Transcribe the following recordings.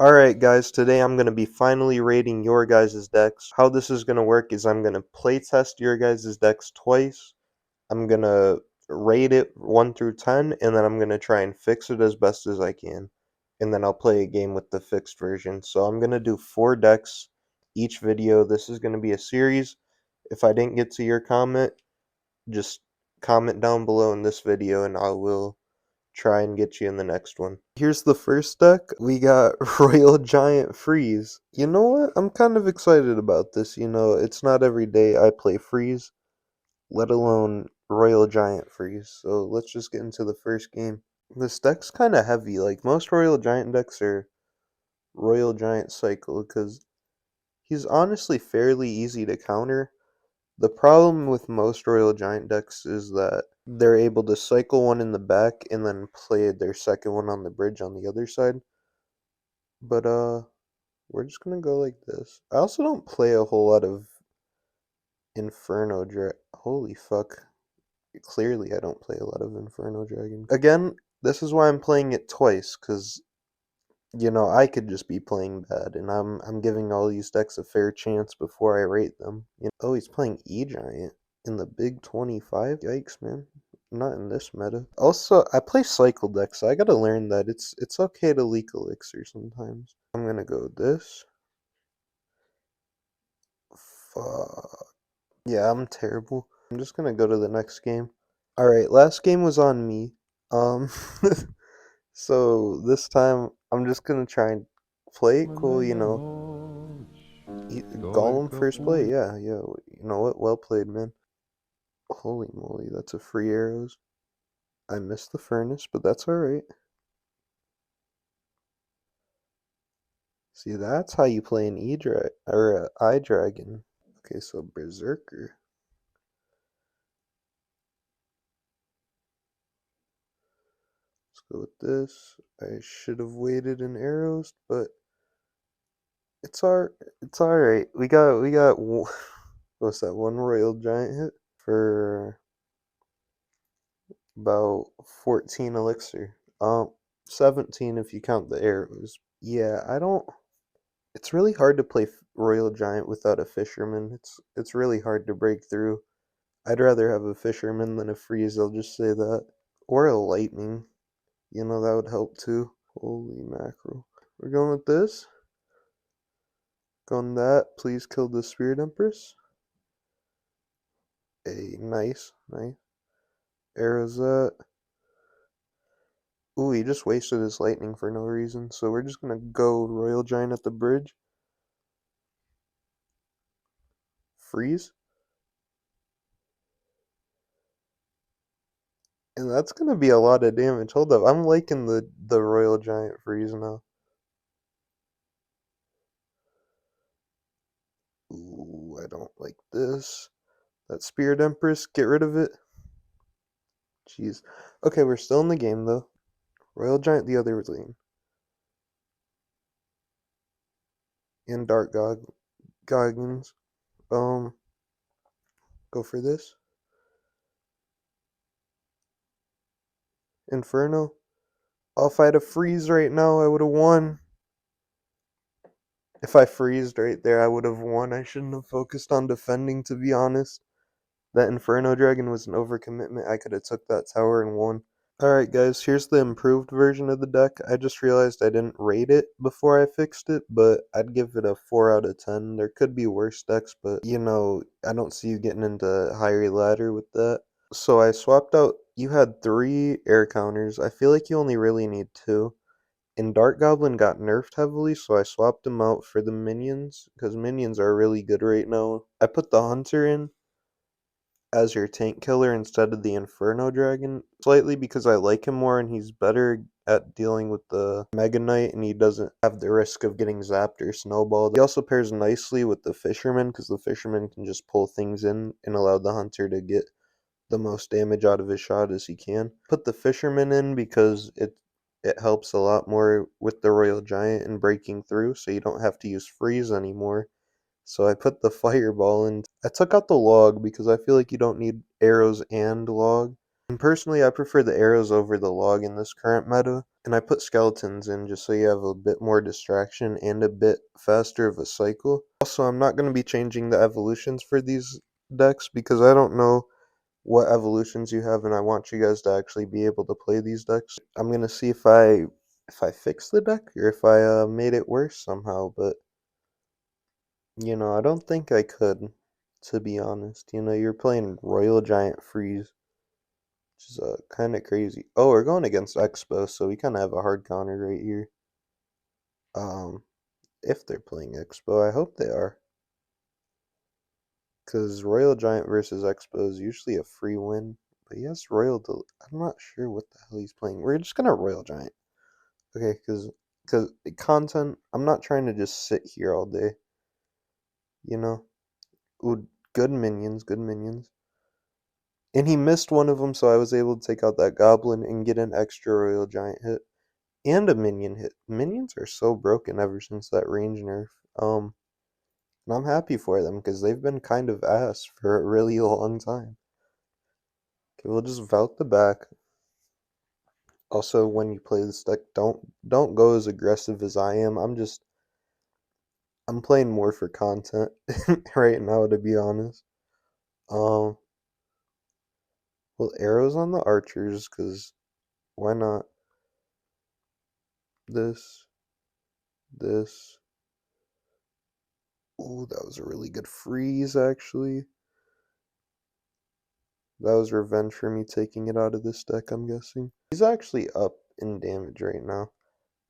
Alright guys, today I'm going to be finally rating your guys' decks. How this is going to work is I'm going to playtest your guys' decks twice. I'm going to rate it 1 through 10, and then I'm going to try and fix it as best as I can. And then I'll play a game with the fixed version. So I'm going to do 4 decks each video. This is going to be a series. If I didn't get to your comment, just comment down below in this video and I will try and get you in the next one. Here's the first deck. We got Royal Giant Freeze. You know what? I'm kind of excited about this. It's not every day I play Freeze, let alone Royal Giant Freeze. So let's just get into the first game. This deck's kind of heavy. Like most Royal Giant decks are Royal Giant Cycle because he's honestly fairly easy to counter. The problem with most Royal Giant decks is that they're able to cycle one in the back and then play their second one on the bridge on the other side. But we're just gonna go like this. I also don't play a whole lot of Inferno Holy fuck. Clearly I don't play a lot of Inferno Dragon. Again, this is why I'm playing it twice, because I could just be playing bad, and I'm giving all these decks a fair chance before I rate them. Oh, he's playing E-Giant in the big 25? Yikes, man. Not in this meta. Also, I play cycle decks, so I gotta learn that it's okay to leak Elixir sometimes. I'm gonna go this. Fuck. Yeah, I'm terrible. I'm just gonna go to the next game. Alright, last game was on me. Um, so this time I'm just gonna try and play it cool, Golem first play, yeah. You know what? Well played, man. Holy moly, that's a free arrows. I missed the furnace, but that's alright. See, that's how you play an or eye dragon. Okay, so Berserker. Let's go with this. I should have waited in arrows, but it's alright. We got what's that, one Royal Giant hit for about 14 elixir. 17 if you count the arrows. Yeah, it's really hard to play Royal Giant without a Fisherman. It's really hard to break through. I'd rather have a Fisherman than a Freeze, I'll just say that. Or a Lightning. That would help too. Holy mackerel. We're going with this. Going that. Please kill the Spirit Empress. Nice. Arrows that. Ooh, he just wasted his lightning for no reason. So we're just gonna go Royal Giant at the bridge. Freeze. And that's gonna be a lot of damage. Hold up, I'm liking the Royal Giant Freeze now. Ooh, I don't like this. That Spirit Empress, get rid of it. Jeez. Okay, we're still in the game though. Royal Giant the other lane. And Dark Goggins. Go for this. Inferno. If I had a freeze right now, I would have won. If I freezed right there, I would have won. I shouldn't have focused on defending, to be honest. That Inferno Dragon was an overcommitment. I could have took that tower and won. Alright guys, here's the improved version of the deck. I just realized I didn't rate it before I fixed it, but I'd give it a 4 out of 10. There could be worse decks, but I don't see you getting into higher ladder with that. So I swapped out, you had 3 air counters. I feel like you only really need 2. And Dark Goblin got nerfed heavily, so I swapped him out for the minions, because minions are really good right now. I put the Hunter in as your tank killer instead of the Inferno Dragon, slightly because I like him more and he's better at dealing with the Mega Knight and he doesn't have the risk of getting zapped or snowballed. He also pairs nicely with the Fisherman because the Fisherman can just pull things in and allow the Hunter to get the most damage out of his shot as he can. Put the Fisherman in because it helps a lot more with the Royal Giant and breaking through, so you don't have to use freeze anymore. So I put the fireball in. I took out the log because I feel like you don't need arrows and log. Personally, I prefer the arrows over the log in this current meta, and I put skeletons in just so you have a bit more distraction and a bit faster of a cycle. Also, I'm not going to be changing the evolutions for these decks because I don't know what evolutions you have, and I want you guys to actually be able to play these decks. I'm going to see if I fix the deck or if I made it worse somehow, but I don't think I could, to be honest. You're playing Royal Giant Freeze, which is kind of crazy. Oh, we're going against Expo, so we kind of have a hard counter right here. Um, if they're playing Expo, I hope they are. Because Royal Giant versus Expo is usually a free win. But yes, I'm not sure what the hell he's playing. We're just gonna Royal Giant. Okay, because content, I'm not trying to just sit here all day. You know? Ooh, good minions, good minions. And he missed one of them, so I was able to take out that goblin and get an extra Royal Giant hit. And a minion hit. Minions are so broken ever since that range nerf. And I'm happy for them because they've been kind of ass for a really long time. Okay, we'll just vault the back. Also, when you play this deck, don't go as aggressive as I am. I'm playing more for content right now, to be honest. Um, well, arrows on the archers, cause why not? This, this. Ooh, that was a really good freeze, actually. That was revenge for me taking it out of this deck, I'm guessing. He's actually up in damage right now.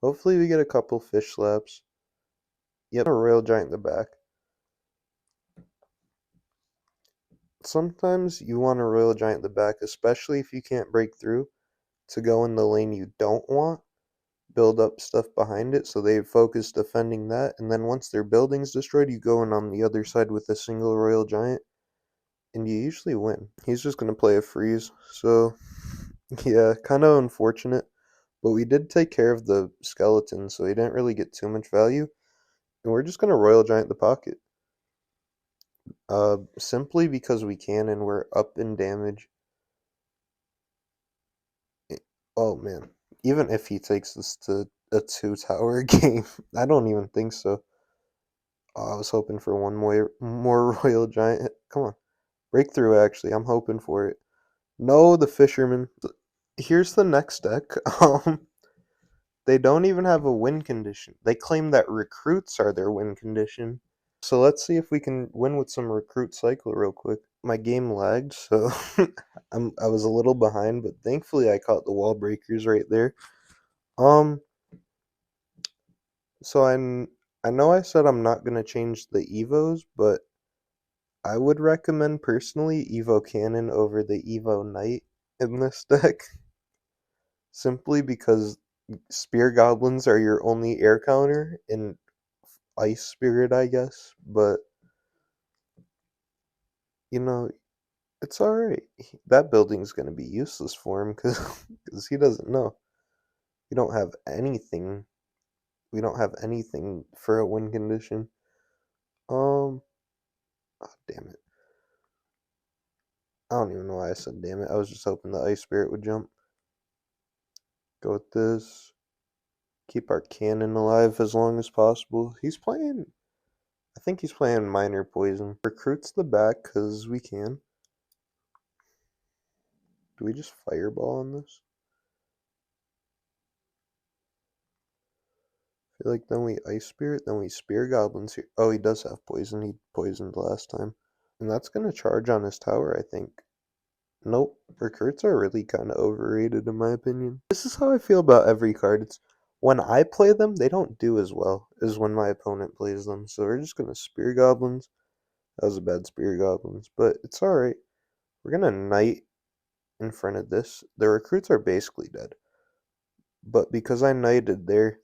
Hopefully we get a couple fish slaps. Yep, a Royal Giant in the back. Sometimes you want a Royal Giant in the back, especially if you can't break through, to go in the lane you don't want, build up stuff behind it so they focus defending that, and then once their building's destroyed, you go in on the other side with a single Royal Giant, and you usually win. He's just going to play a freeze, so yeah, kind of unfortunate, but we did take care of the skeleton, so he didn't really get too much value, and we're just going to Royal Giant the pocket. Simply because we can and we're up in damage. Oh man, even if he takes this to a 2-tower game, I don't even think so. Oh, I was hoping for one more Royal Giant. Come on, breakthrough. Actually, I'm hoping for it. No, the Fisherman. Here's the next deck. They don't even have a win condition. They claim that recruits are their win condition. So let's see if we can win with some recruit cycle real quick. My game lagged, so I was a little behind, but thankfully I caught the wall breakers right there. Um, so I know I said I'm not gonna change the Evos, but I would recommend personally Evo Cannon over the Evo Knight in this deck, simply because Spear Goblins are your only air counter in Ice Spirit, I guess, but you know, it's alright. That building's gonna be useless for him because he doesn't know. We don't have anything. We don't have anything for a win condition. Oh, damn it. I don't even know why I said damn it. I was just hoping the Ice Spirit would jump. Go with this. Keep our cannon alive as long as possible. I think he's playing Minor Poison. Recruits the back because we can. Do we just Fireball on this? I feel like then we Ice Spirit, then we Spear Goblins here. Oh, he does have poison. He poisoned last time. And that's going to charge on his tower, I think. Nope. Recruits are really kind of overrated in my opinion. This is how I feel about every card. It's when I play them, they don't do as well as when my opponent plays them. So we're just going to Spear Goblins. That was a bad Spear Goblins, but it's alright. We're going to Knight in front of this. The recruits are basically dead. But because I knighted there,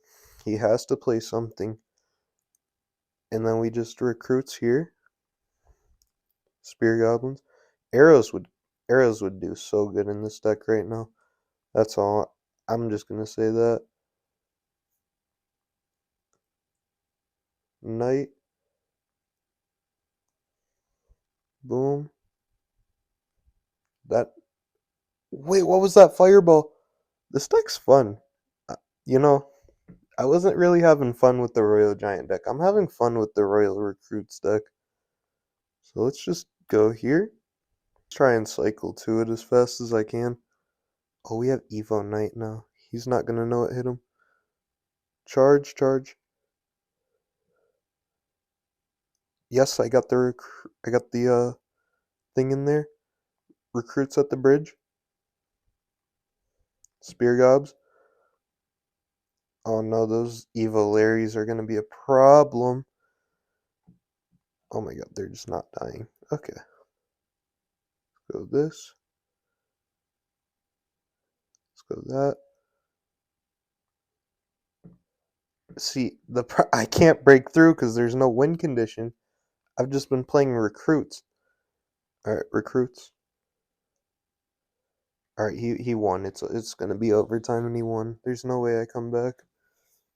he has to play something. And then we just recruits here. Spear Goblins. Arrows would arrows would do so good in this deck right now. That's all. I'm just gonna say that. Knight. Boom. That Wait, what was that fireball? This deck's fun. Uh, You know, I wasn't really having fun with the Royal Giant deck. I'm having fun with the Royal Recruits deck. So let's just go here. Try and cycle to it as fast as I can. Oh, we have Evo Knight now. He's not gonna know it hit him. Charge, charge. Yes, I got the thing in there. Recruits at the bridge. Spear gobs. Oh no, those Evo Larrys are gonna be a problem. Oh my god, they're just not dying. Okay, go this. Let's go that. See, I can't break through because there's no win condition. I've just been playing recruits. All right, recruits. All right, he won. It's gonna be overtime and he won. There's no way I come back.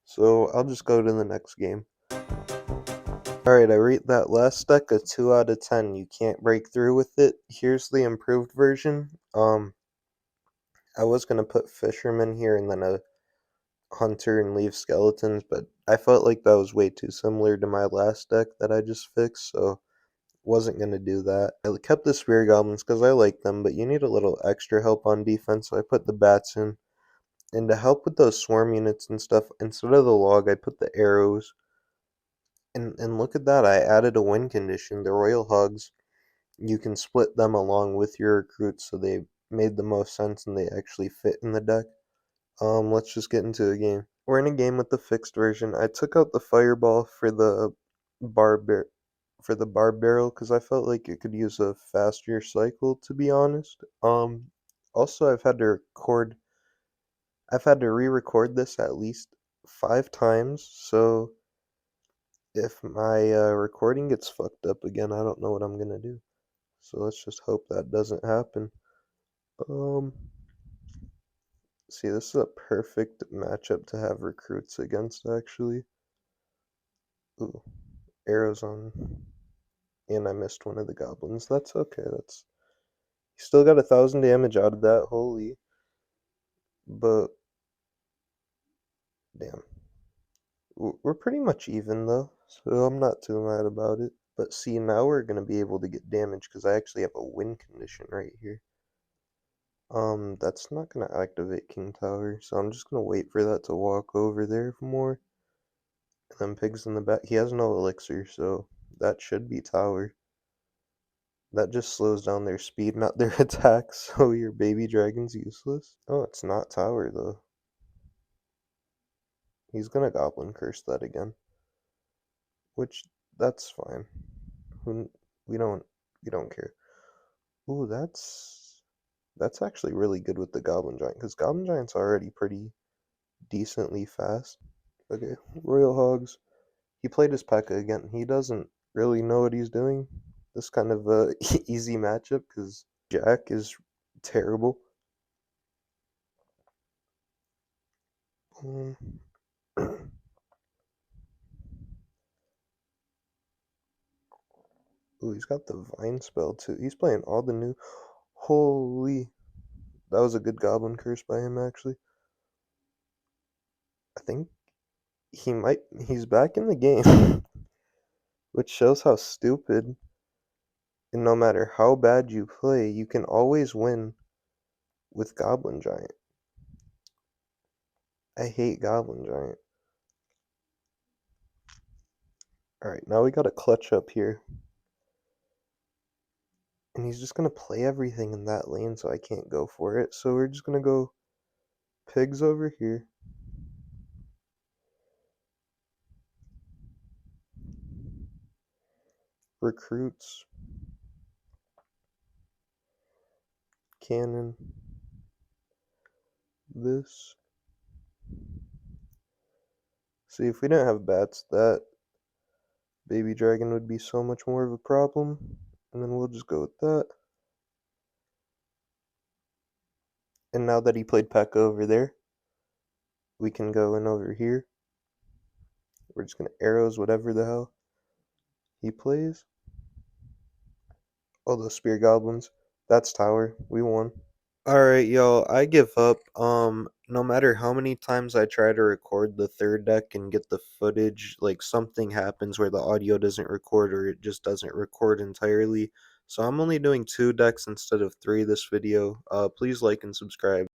So I'll just go to the next game. All right, I rate that last deck a 2 out of 10. You can't break through with it. Here's the improved version. I was gonna put fisherman here and then a hunter and leave skeletons, but I felt like that was way too similar to my last deck that I just fixed, so wasn't gonna do that. I kept the spear goblins because I like them, but you need a little extra help on defense, so I put the bats in. And to help with those swarm units and stuff, instead of the log, I put the arrows. And look at that, I added a win condition. The royal hogs, you can split them along with your recruits, so they made the most sense and they actually fit in the deck. Let's just get into a game. We're in a game with the fixed version. I took out the fireball barbar for the barb barrel because I felt like it could use a faster cycle, to be honest. Also I've had to re-record this at least 5 times, so if my recording gets fucked up again, I don't know what I'm gonna do. So let's just hope that doesn't happen. Um, See, this is a perfect matchup to have recruits against, actually. Ooh, arrows on, and I missed one of the goblins. That's okay. That's you still got 1,000 damage out of that. Holy, but damn, we're pretty much even though, so I'm not too mad about it. But see, now we're gonna be able to get damage because I actually have a win condition right here. That's not gonna activate King Tower, so I'm just gonna wait for that to walk over there more. And then pigs in the back. He has no elixir, so that should be tower. That just slows down their speed, not their attack, so your baby dragon's useless. Oh, it's not tower though. He's gonna goblin curse that again. Which that's fine. Who we don't we don't care. Ooh, that's actually really good with the goblin giant, because goblin giant's already pretty decently fast. Okay, royal hogs. He played his P.E.K.K.A again. He doesn't really know what he's doing. This kind of a easy matchup because Jack is terrible. Um, Ooh, he's got the vine spell too. He's playing all the new. Holy, that was a good goblin curse by him actually. I think he's back in the game, which shows how stupid. And no matter how bad you play, you can always win with Goblin Giant. I hate Goblin Giant. Alright, now we gotta clutch up here. And he's just gonna play everything in that lane, so I can't go for it. So we're just gonna go pigs over here. Recruits. Cannon. This. See, if we didn't have bats, that baby dragon would be so much more of a problem. And then we'll just go with that. And now that he played P.E.K.K.A over there, we can go in over here. We're just gonna arrows whatever the hell he plays. Oh, those spear goblins. That's tower. We won. Alright, yo, I give up. No matter how many times I try to record the third deck and get the footage, like something happens where the audio doesn't record or it just doesn't record entirely. So I'm only doing 2 decks instead of 3 this video. Please like and subscribe.